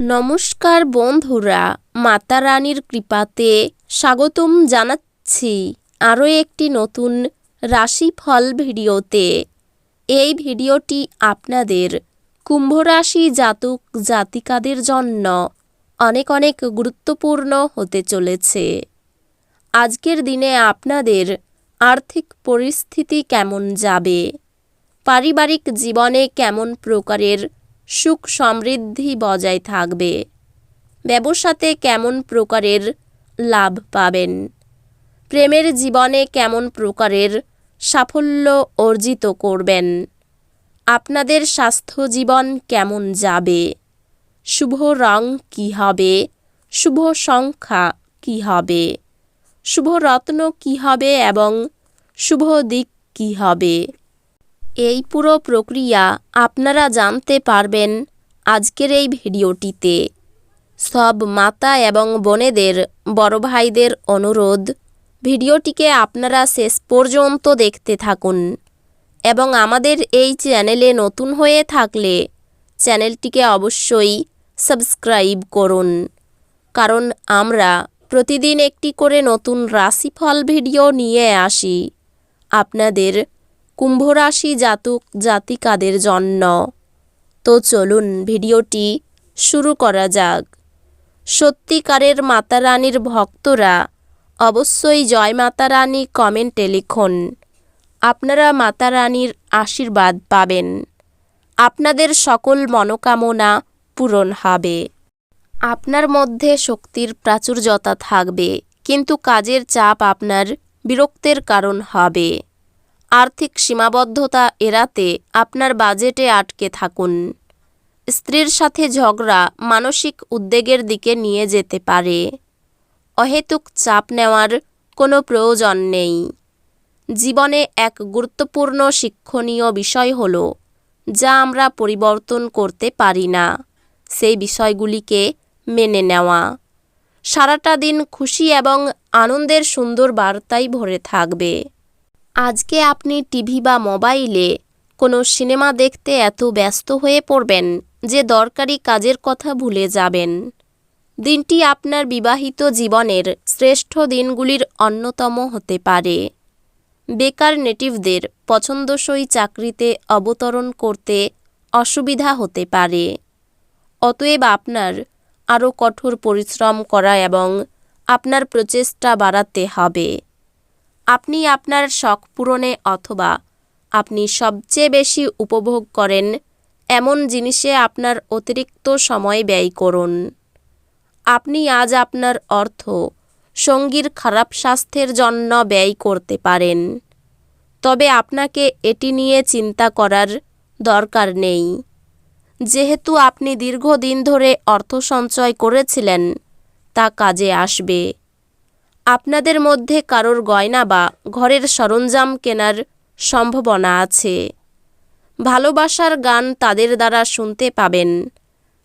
নমস্কার বন্ধুরা, মাতা রানীর কৃপাতে স্বাগতম জানাচ্ছি আরও একটি নতুন রাশিফল ভিডিওতে। এই ভিডিওটি আপনাদের কুম্ভ রাশি জাতক জাতিকাদের জন্য অনেক অনেক গুরুত্বপূর্ণ হতে চলেছে। আজকের দিনে আপনাদের আর্থিক পরিস্থিতি কেমন যাবে, পারিবারিক জীবনে কেমন প্রকারের সুখ সমৃদ্ধি বজায় থাকবে, ব্যবসাতে কেমন প্রকারের লাভ পাবেন, প্রেমের জীবনে কেমন প্রকারের সাফল্য অর্জিত করবেন, আপনাদের স্বাস্থ্য জীবন কেমন যাবে, শুভ রং কী হবে, শুভ সংখ্যা কী হবে, শুভ রত্ন কী হবে এবং শুভ দিক কী হবে, এই পুরো প্রক্রিয়া আপনারা জানতে পারবেন আজকের এই ভিডিওটিতে। সব মাতা এবং বোনেদের, বড় ভাইদের অনুরোধ, ভিডিওটিকে আপনারা শেষ পর্যন্ত দেখতে থাকুন এবং আমাদের এই চ্যানেলে নতুন হয়ে থাকলে চ্যানেলটিকে অবশ্যই সাবস্ক্রাইব করুন, কারণ আমরা প্রতিদিন একটি করে নতুন রাশিফল ভিডিও নিয়ে আসি আপনাদের কুম্ভ রাশি জাতক জাতিকাদের জন্য। তো চলুন ভিডিওটি শুরু করা যাক। সত্যিকারের মাতা রানীর ভক্তরা অবশ্যই জয় মাতা রানী কমেন্টে লিখুন। আপনারা মাতা রানীর আশীর্বাদ পাবেন, আপনাদের সকল মনোকামনা পূরণ হবে। আপনার মধ্যে শক্তির প্রাচুর্যতা থাকবে, কিন্তু কাজের চাপ আপনার বিরক্তের কারণ হবে। আর্থিক সীমাবদ্ধতা এড়াতে আপনার বাজেটে আটকে থাকুন। স্ত্রীর সাথে ঝগড়া মানসিক উদ্বেগের দিকে নিয়ে যেতে পারে। অহেতুক চাপ নেওয়ার কোনো প্রয়োজন নেই। জীবনে এক গুরুত্বপূর্ণ শিক্ষণীয় বিষয় হলো, যা আমরা পরিবর্তন করতে পারি না, সেই বিষয়গুলিকে মেনে নেওয়া। সারাটা দিন খুশি এবং আনন্দের সুন্দর বার্তায় ভরে থাকবে। আজকে আপনি টিভি বা মোবাইলে কোনো সিনেমা দেখতে এত ব্যস্ত হয়ে পড়বেন যে দরকারি কাজের কথা ভুলে যাবেন। দিনটি আপনার বিবাহিত জীবনের শ্রেষ্ঠ দিনগুলির অন্যতম হতে পারে। বেকার নেটিভদের পছন্দসই চাকরিতে অবতরণ করতে অসুবিধা হতে পারে। অতএব আপনার আরও কঠোর পরিশ্রম করা এবং আপনার প্রচেষ্টা বাড়াতে হবে। আপনি আপনার শখ পূরণে অথবা আপনি সবচেয়ে বেশি উপভোগ করেন এমন জিনিসে আপনার অতিরিক্ত সময় ব্যয় করুন। আপনি আজ আপনার অর্থ সঙ্গীর খারাপ স্বাস্থ্যের জন্য ব্যয় করতে পারেন, তবে আপনাকে এটি নিয়ে চিন্তা করার দরকার নেই, যেহেতু আপনি দীর্ঘদিন ধরে অর্থ সঞ্চয় করেছিলেন তা কাজে আসবে। আপনাদের মধ্যে কারোর গয়না বা ঘরের সরঞ্জাম কেনার সম্ভাবনা আছে। ভালোবাসার গান তাদের দ্বারা শুনতে পাবেন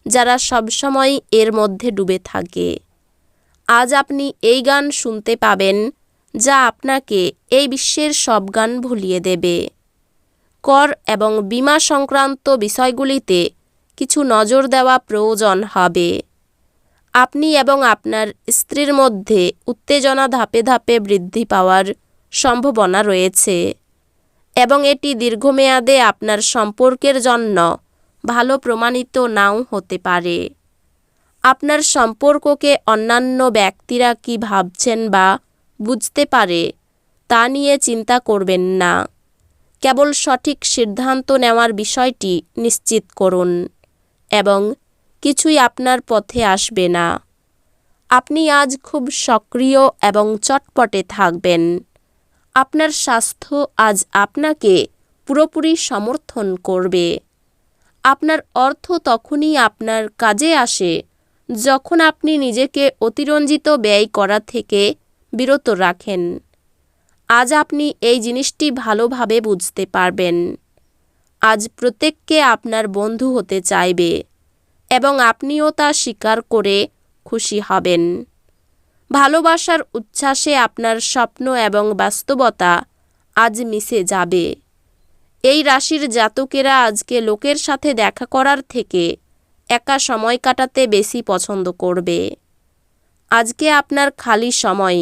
যারা সবসময় এর মধ্যে ডুবে থাকে। আজ আপনি এই গান শুনতে পাবেন যা আপনাকে এই বিশ্বের সব গান ভুলিয়ে দেবে। কর এবং বীমা সংক্রান্ত বিষয়গুলিতে কিছু নজর দেওয়া প্রয়োজন হবে। আপনি এবং আপনার স্ত্রীর মধ্যে উত্তেজনা ধাপে ধাপে বৃদ্ধি পাওয়ার সম্ভাবনা রয়েছে এবং এটি দীর্ঘমেয়াদে আপনার সম্পর্কের জন্য ভালো প্রমাণিত নাও হতে পারে। আপনার সম্পর্ককে অন্যান্য ব্যক্তিরা কী ভাবছেন বা বুঝতে পারে তা নিয়ে চিন্তা করবেন না। কেবল সঠিক সিদ্ধান্ত নেওয়ার বিষয়টি নিশ্চিত করুন এবং কিছুই আপনার পথে আসবে না। আপনি আজ খুব সক্রিয় এবং চটপটে থাকবেন। আপনার স্বাস্থ্য আজ আপনাকে পুরোপুরি সমর্থন করবে। আপনার অর্থ তখনই আপনার কাজে আসে যখন আপনি নিজেকে অতিরঞ্জিত ব্যয় করা থেকে বিরত রাখেন। আজ আপনি এই জিনিসটি ভালোভাবে বুঝতে পারবেন। আজ প্রত্যেককে আপনার বন্ধু হতে চাইবে এবং আপনিও তা স্বীকার করে খুশি হবেন। ভালোবাসার উচ্ছ্বাসে আপনার স্বপ্ন এবং বাস্তবতা আজ মিশে যাবে। এই রাশির জাতকেরা আজকে লোকের সাথে দেখা করার থেকে একা সময় কাটাতে বেশি পছন্দ করবে। আজকে আপনার খালি সময়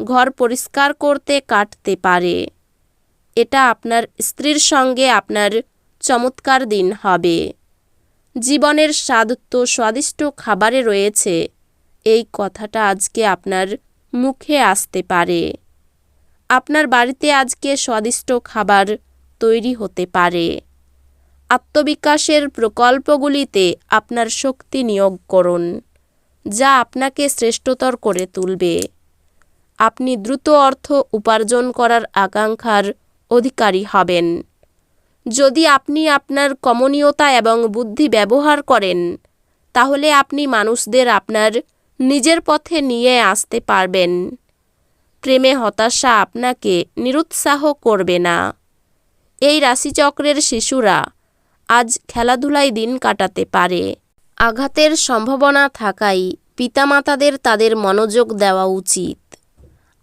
ঘর পরিষ্কার করতে কাটতে পারে। এটা আপনার স্ত্রীর সঙ্গে আপনার চমৎকার দিন হবে। জীবনের স্বাদ তো স্বাদিষ্ট খাবারে রয়েছে, এই কথাটা আজকে আপনার মুখে আসতে পারে। আপনার বাড়িতে আজকে স্বাদিষ্ট খাবার তৈরি হতে পারে। আত্মবিকাশের প্রকল্পগুলিতে আপনার শক্তি নিয়োগ করুন, যা আপনাকে শ্রেষ্ঠতর করে তুলবে। আপনি দ্রুত অর্থ উপার্জন করার আকাঙ্ক্ষার অধিকারী হবেন। যদি আপনি আপনার কমনীয়তা এবং বুদ্ধি ব্যবহার করেন, তাহলে আপনি মানুষদের আপনার নিজের পথে নিয়ে আসতে পারবেন। প্রেমে হতাশা আপনাকে নিরুৎসাহ করবে না। এই রাশিচক্রের শিশুরা আজ খেলাধুলায় দিন কাটাতে পারে। আঘাতের সম্ভাবনা থাকায় পিতামাতাদের তাদের মনোযোগ দেওয়া উচিত।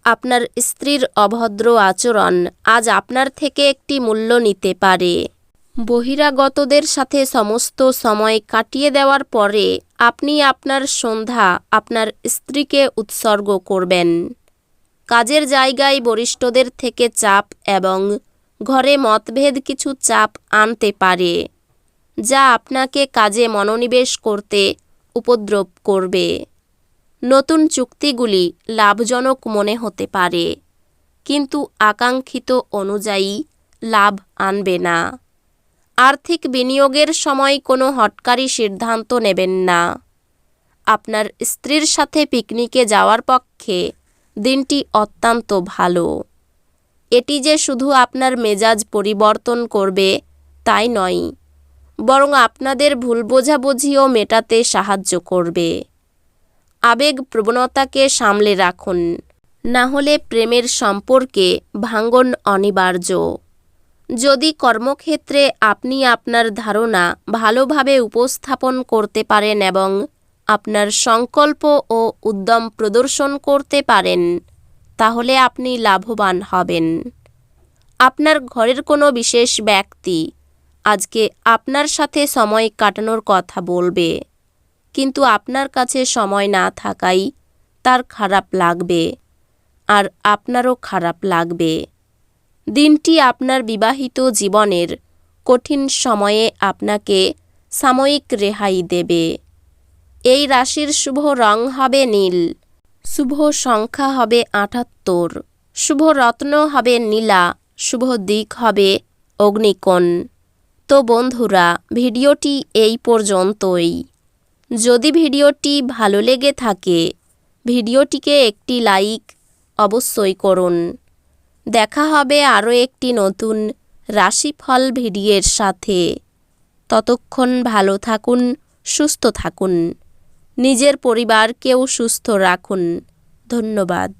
আপনার স্ত্রীর অভদ্র আচরণ আজ আপনার থেকে একটি মূল্য নিতে পারে। বহিরাগতদের সাথে সমস্ত সময় কাটিয়ে দেওয়ার পরে আপনি আপনার সন্ধ্যা আপনার স্ত্রীকে উৎসর্গ করবেন। কাজের জায়গায় বরিষ্ঠদের থেকে চাপ এবং ঘরে মতভেদ কিছু চাপ আনতে পারে, যা আপনাকে কাজে মনোনিবেশ করতে উপদ্রব করবে। নতুন চুক্তিগুলি লাভজনক মনে হতে পারে, কিন্তু আকাঙ্ক্ষিত অনুযায়ী লাভ আনবে না। আর্থিক বিনিয়োগের সময় কোনো হঠকারী সিদ্ধান্ত নেবেন না। আপনার স্ত্রীর সাথে পিকনিকে যাওয়ার পক্ষে দিনটি অত্যন্ত ভালো। এটি যে শুধু আপনার মেজাজ পরিবর্তন করবে তাই নয়, বরং আপনাদের ভুল বোঝাবুঝিও মেটাতে সাহায্য করবে। আবেগ প্রবণতাকে সামলে রাখুন, না হলে প্রেমের সম্পর্কে ভাঙ্গন অনিবার্য। যদি কর্মক্ষেত্রে আপনি আপনার ধারণা ভালোভাবে উপস্থাপন করতে পারেন এবং আপনার সংকল্প ও উদ্যম প্রদর্শন করতে পারেন, তাহলে আপনি লাভবান হবেন। আপনার ঘরের কোনো বিশেষ ব্যক্তি আজকে আপনার সাথে সময় কাটানোর কথা বলবে, কিন্তু আপনার কাছে সময় না থাকায় তার খারাপ লাগবে, আর আপনারও খারাপ লাগবে। দিনটি আপনার বিবাহিত জীবনের কঠিন সময়ে আপনাকে সাময়িক রেহাই দেবে। এই রাশির শুভ রং হবে নীল, শুভ সংখ্যা হবে ৭৮, শুভ রত্ন হবে নীলা, শুভ দিক হবে অগ্নিকোণ। তো বন্ধুরা, ভিডিওটি এই পর্যন্তই। যদি ভিডিওটি ভালো লেগে থাকে, ভিডিওটিকে একটি লাইক অবশ্যই করুন। দেখা হবে আরও একটি নতুন রাশিফল ভিডিওর সাথে। ততক্ষণ ভালো থাকুন, সুস্থ থাকুন, নিজের পরিবারকেও সুস্থ রাখুন। ধন্যবাদ।